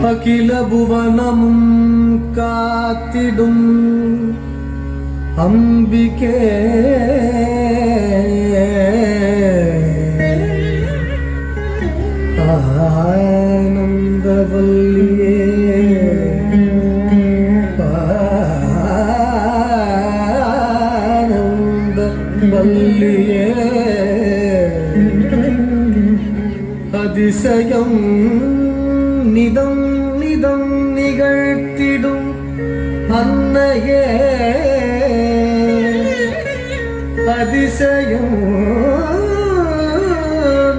அகில புவனமும் காத்திடும் அம்பிகே ஆனந்தவல்லியே ஆனந்தவல்லியே அதிசயம் நிதம் நிதம் நிகழ்த்திடும் அன்னையே அதிசயம்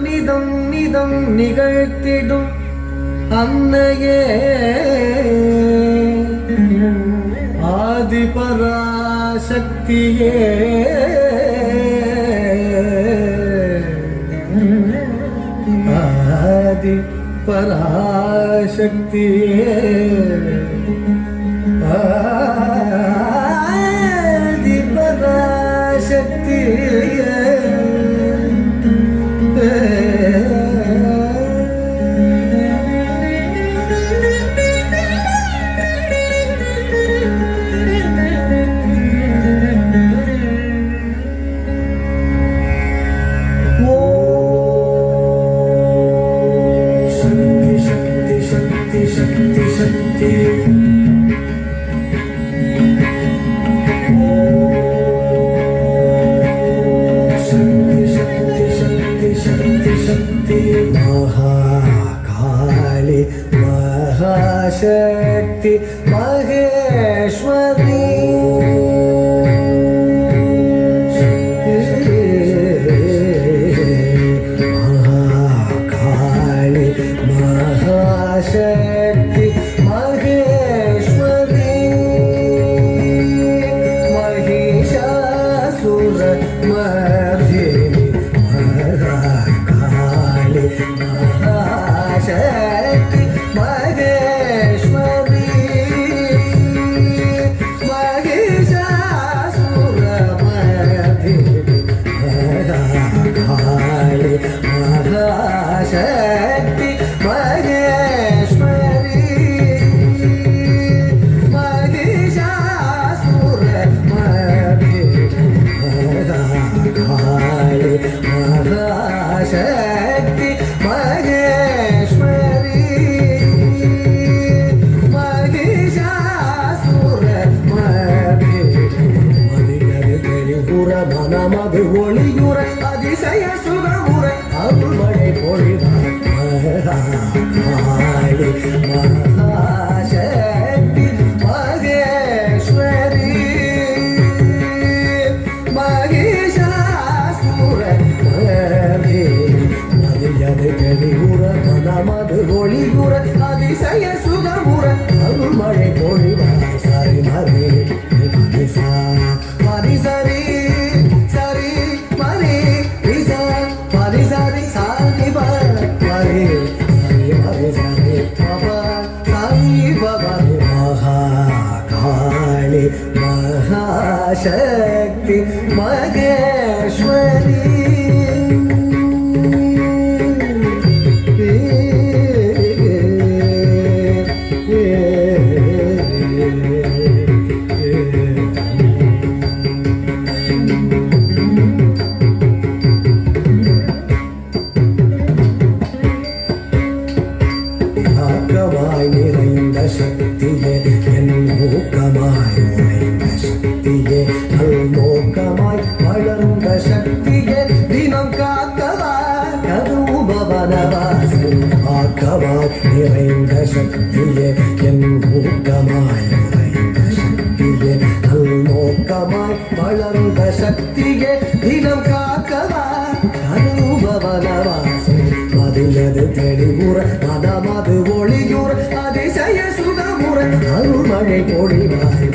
நிதம் நிதம் நிகழ்த்திடும் அன்னையே ஆதிபராசக்தியே ஆதி பராசக்தியே ஆதி பராசக்தியே महाकाली महाशक्ति महेश्वरी महाकाली महाशक्ति महेश्वरी महिषासुर मर्दिनी महाशक्ति महेश्वरी महिषासुरमर्दिनी महाकाली महाशक्ति महेश्वरी महिषासुरमर्दिनी महाकाली महाशक्ति महेश्वरी महिषासुरमर्दिनी மனமது ஒளியுற அதிசய சுகமுற அருள்மழை பொழிவார் மகாகாளி மகாசக்தி மகேஸ்வரி மகிஷாசுரமர்தினி மதியது கலியுற மனமது ஒளியுற அதிசய சுகமுற அருள்மழை பொழிவார் சரி மரி மரிசா மரிசரி महाकाली महाशक्ति महेश्वरी ஆக்கமாய் நிறைந்த சக்தியே என் ஊக்கமாய் உறைந்த சக்தியே நல்நோக்கமாய் வளர்ந்த சக்தியே தினம் காக்கவா கருபவனவாசி ஆக்கமாய் நிறைந்த சக்தியே என் ஊக்கமாய் உறைந்த சக்தியே நல்நோக்கமாய் வளர்ந்த சக்தியே தினம் காக்கவா கருபவனவாசி மதியது தெளிவுற மனமது ஒளியுற அதிசய சுகமுற அருள்மழை பொழிவாய்